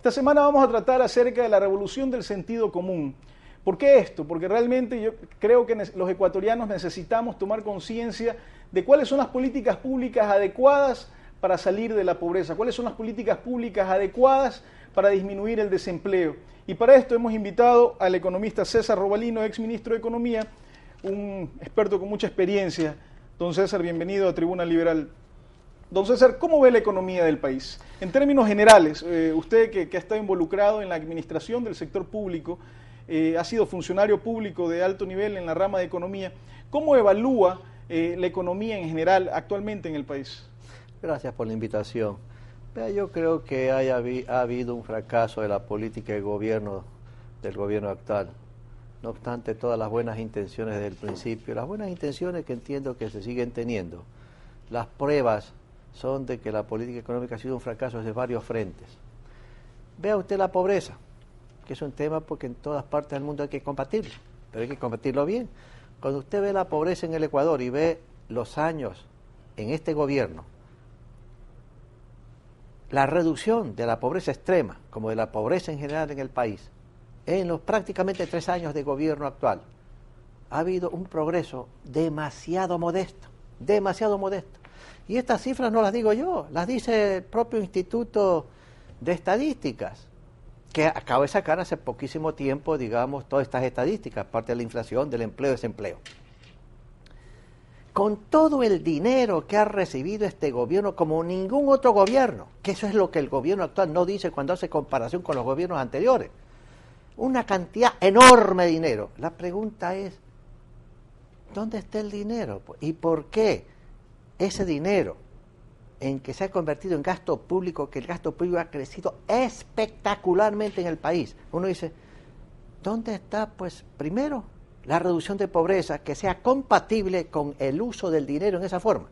Esta semana vamos a tratar acerca de la revolución del sentido común. ¿Por qué esto? Porque realmente yo creo que los ecuatorianos necesitamos tomar conciencia de cuáles son las políticas públicas adecuadas para salir de la pobreza, cuáles son las políticas públicas adecuadas para disminuir el desempleo. Y para esto hemos invitado al economista César Robalino, ex ministro de Economía, un experto con mucha experiencia. Don César, bienvenido a Tribuna Liberal. Don César, ¿cómo ve la economía del país? En términos generales, usted que ha estado involucrado en la administración del sector público, ha sido funcionario público de alto nivel en la rama de economía, ¿cómo evalúa la economía en general actualmente en el país? Gracias por la invitación. Yo creo que ha habido un fracaso de la política del gobierno actual. No obstante todas las buenas intenciones desde el principio, las buenas intenciones que entiendo que se siguen teniendo, las pruebas son de que la política económica ha sido un fracaso desde varios frentes. Vea usted la pobreza, que es un tema porque en todas partes del mundo hay que combatirlo, pero hay que combatirlo bien. Cuando usted ve la pobreza en el Ecuador y ve los años en este gobierno, la reducción de la pobreza extrema, como de la pobreza en general en el país, en los prácticamente 3 años de gobierno actual, ha habido un progreso demasiado modesto, demasiado modesto. Y estas cifras no las digo yo, las dice el propio Instituto de Estadísticas, que acaba de sacar hace poquísimo tiempo, digamos, todas estas estadísticas, aparte de la inflación, del empleo y desempleo. Con todo el dinero que ha recibido este gobierno, como ningún otro gobierno, que eso es lo que el gobierno actual no dice cuando hace comparación con los gobiernos anteriores, una cantidad enorme de dinero. La pregunta es, ¿dónde está el dinero? ¿Y por qué ese dinero en que se ha convertido en gasto público, que el gasto público ha crecido espectacularmente en el país? Uno dice, ¿dónde está, pues, primero, la reducción de pobreza que sea compatible con el uso del dinero en esa forma?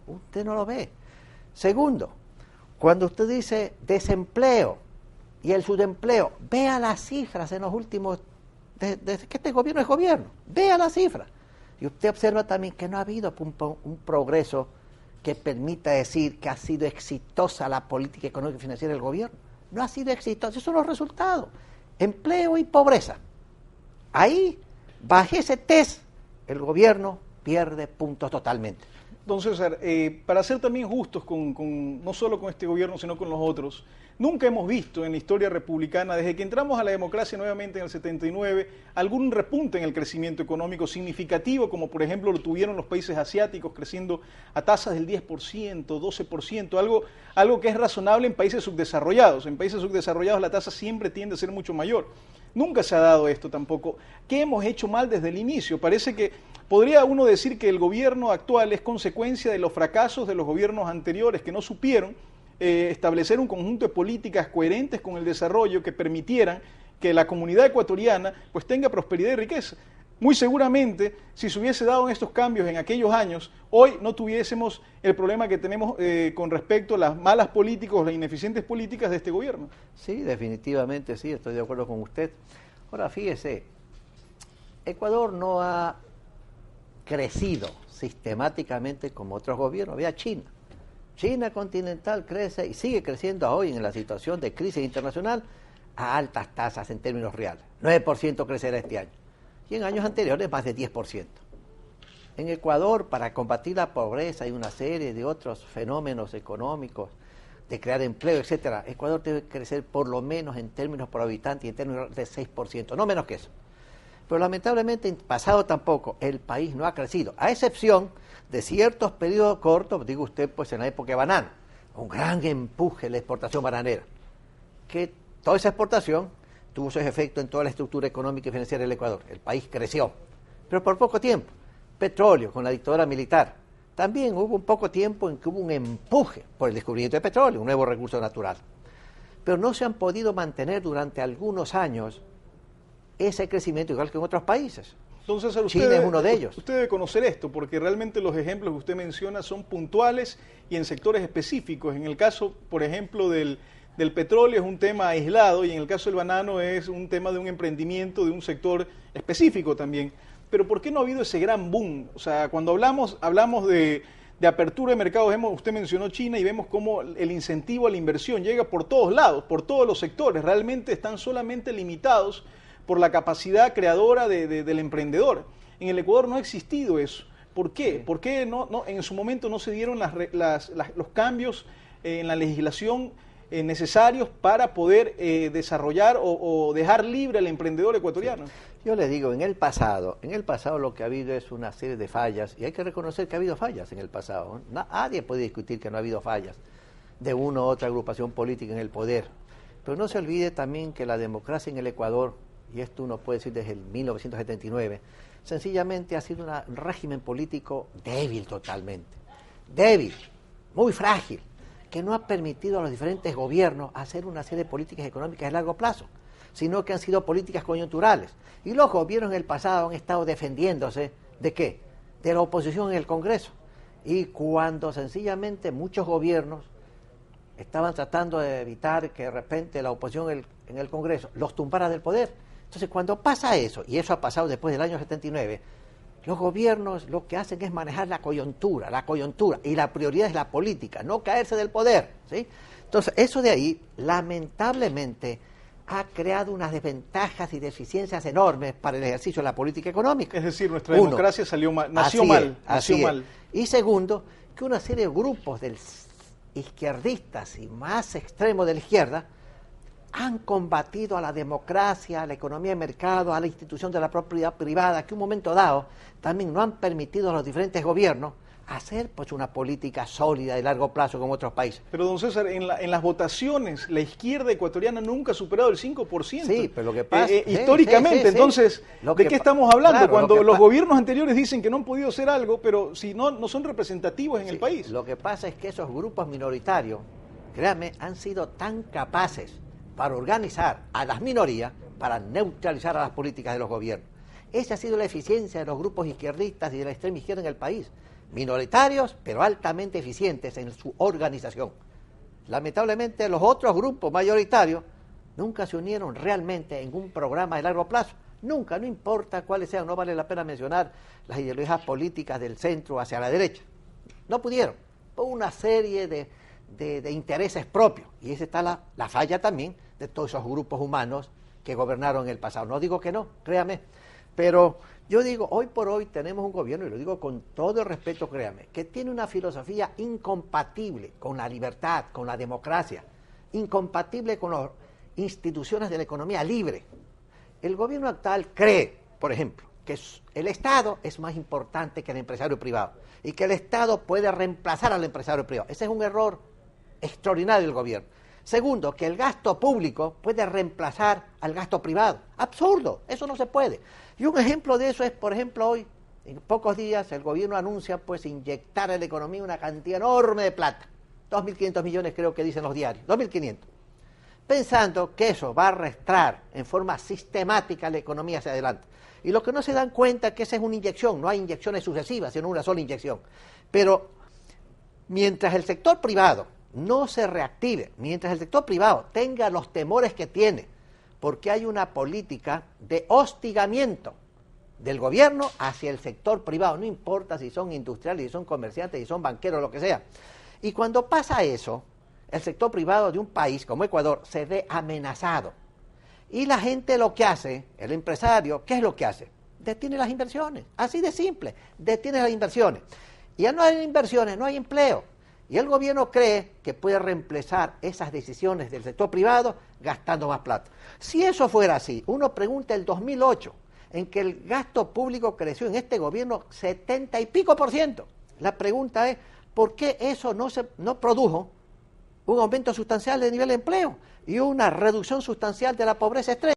Usted no lo ve. Segundo, cuando usted dice desempleo y el subempleo, vea las cifras en los últimos, desde que este gobierno es gobierno, vea las cifras. Y usted observa también que no ha habido un progreso que permita decir que ha sido exitosa la política económica y financiera del gobierno. No ha sido exitosa, esos son los resultados. Empleo y pobreza. Ahí, bajo ese test, el gobierno pierde puntos totalmente. Don César, para ser también justos no solo con este gobierno, sino con los otros, nunca hemos visto en la historia republicana, desde que entramos a la democracia nuevamente en el 79, algún repunte en el crecimiento económico significativo, como por ejemplo lo tuvieron los países asiáticos, creciendo a tasas del 10%, 12%, algo que es razonable en países subdesarrollados. En países subdesarrollados la tasa siempre tiende a ser mucho mayor. Nunca se ha dado esto tampoco. ¿Qué hemos hecho mal desde el inicio? Parece que podría uno decir que el gobierno actual es consecuencia de los fracasos de los gobiernos anteriores que no supieron establecer un conjunto de políticas coherentes con el desarrollo que permitieran que la comunidad ecuatoriana pues tenga prosperidad y riqueza. Muy seguramente, si se hubiese dado estos cambios en aquellos años, hoy no tuviésemos el problema que tenemos con respecto a las malas políticas o las ineficientes políticas de este gobierno. Sí, definitivamente sí, estoy de acuerdo con usted. Ahora, fíjese, Ecuador no ha crecido sistemáticamente como otros gobiernos. Vea China. China continental crece y sigue creciendo hoy en la situación de crisis internacional a altas tasas en términos reales. 9% crecerá este año. Y en años anteriores más de 10%. En Ecuador, para combatir la pobreza y una serie de otros fenómenos económicos, de crear empleo, etcétera, Ecuador debe crecer por lo menos en términos por habitante y en términos de 6%, no menos que eso. Pero lamentablemente en pasado tampoco el país no ha crecido, a excepción de ciertos periodos cortos, digo usted, pues en la época de banano, un gran empuje en la exportación bananera, que toda esa exportación tuvo su efecto en toda la estructura económica y financiera del Ecuador. El país creció, pero por poco tiempo. Petróleo, con la dictadura militar. También hubo un poco tiempo en que hubo un empuje por el descubrimiento de petróleo, un nuevo recurso natural. Pero no se han podido mantener durante algunos años ese crecimiento igual que en otros países. Entonces, China es uno de ellos. Usted debe conocer esto, porque realmente los ejemplos que usted menciona son puntuales y en sectores específicos. En el caso, por ejemplo, del petróleo es un tema aislado y en el caso del banano es un tema de un emprendimiento, de un sector específico también. Pero ¿por qué no ha habido ese gran boom? O sea, cuando hablamos de apertura de mercados. Usted mencionó China y vemos cómo el incentivo a la inversión llega por todos lados, por todos los sectores. Realmente están solamente limitados por la capacidad creadora del emprendedor. En el Ecuador no ha existido eso. ¿Por qué? Sí. ¿Por qué en su momento no se dieron los cambios en la legislación necesarios para poder desarrollar o dejar libre al emprendedor ecuatoriano? Sí. Yo le digo, en el pasado lo que ha habido es una serie de fallas, y hay que reconocer que ha habido fallas en el pasado. Nadie puede discutir que no ha habido fallas de una u otra agrupación política en el poder. Pero no se olvide también que la democracia en el Ecuador, y esto uno puede decir desde el 1979, sencillamente ha sido un régimen político débil totalmente, débil, muy frágil, que no ha permitido a los diferentes gobiernos hacer una serie de políticas económicas de largo plazo, sino que han sido políticas coyunturales. Y los gobiernos en el pasado han estado defendiéndose ¿de qué? De la oposición en el Congreso. Y cuando sencillamente muchos gobiernos estaban tratando de evitar que de repente la oposición en el Congreso los tumbara del poder. Entonces, cuando pasa eso, y eso ha pasado después del año 79, los gobiernos lo que hacen es manejar la coyuntura, y la prioridad es la política, no caerse del poder, ¿sí? Entonces, eso de ahí, lamentablemente, ha creado unas desventajas y deficiencias enormes para el ejercicio de la política económica. Es decir, nuestra democracia nació mal. Y segundo, que una serie de grupos izquierdistas y más extremos de la izquierda han combatido a la democracia, a la economía de mercado, a la institución de la propiedad privada, que en un momento dado también no han permitido a los diferentes gobiernos hacer pues una política sólida de largo plazo como otros países. Pero don César, en las votaciones, la izquierda ecuatoriana nunca ha superado el 5%. Sí, pero lo que pasa... históricamente, entonces, ¿de qué estamos hablando? Claro, cuando los gobiernos anteriores dicen que no han podido hacer algo, pero si no son representativos en el país. Lo que pasa es que esos grupos minoritarios, créanme, han sido tan capaces para organizar a las minorías, para neutralizar a las políticas de los gobiernos. Esa ha sido la eficiencia de los grupos izquierdistas y de la extrema izquierda en el país. Minoritarios, pero altamente eficientes en su organización. Lamentablemente, los otros grupos mayoritarios nunca se unieron realmente en un programa de largo plazo. Nunca, no importa cuáles sean, no vale la pena mencionar las ideologías políticas del centro hacia la derecha. No pudieron, por una serie de intereses propios. Y esa está la falla también de todos esos grupos humanos que gobernaron en el pasado. No digo que no, créame, pero yo digo, hoy por hoy tenemos un gobierno, y lo digo con todo el respeto, créame, que tiene una filosofía incompatible con la libertad, con la democracia, incompatible con las instituciones de la economía libre. El gobierno actual cree, por ejemplo, que el Estado es más importante que el empresario privado y que el Estado puede reemplazar al empresario privado. Ese es un error extraordinario del gobierno. Segundo, que el gasto público puede reemplazar al gasto privado. Absurdo, eso no se puede. Y un ejemplo de eso es, por ejemplo, hoy, en pocos días, el gobierno anuncia pues inyectar a la economía una cantidad enorme de plata. 2.500 millones creo que dicen los diarios, 2.500. Pensando que eso va a arrastrar en forma sistemática la economía hacia adelante. Y los que no se dan cuenta es que esa es una inyección, no hay inyecciones sucesivas, sino una sola inyección. Pero mientras el sector privado no se reactive, mientras el sector privado tenga los temores que tiene, porque hay una política de hostigamiento del gobierno hacia el sector privado, no importa si son industriales, si son comerciantes, si son banqueros, lo que sea. Y cuando pasa eso, el sector privado de un país como Ecuador se ve amenazado. Y la gente lo que hace, el empresario, ¿qué es lo que hace? Detiene las inversiones, así de simple, detiene las inversiones. Y ya no hay inversiones, no hay empleo. Y el gobierno cree que puede reemplazar esas decisiones del sector privado gastando más plata. Si eso fuera así, uno pregunta el 2008, en que el gasto público creció en este gobierno 70 y pico %. La pregunta es, ¿por qué eso no produjo un aumento sustancial del nivel de empleo y una reducción sustancial de la pobreza extrema?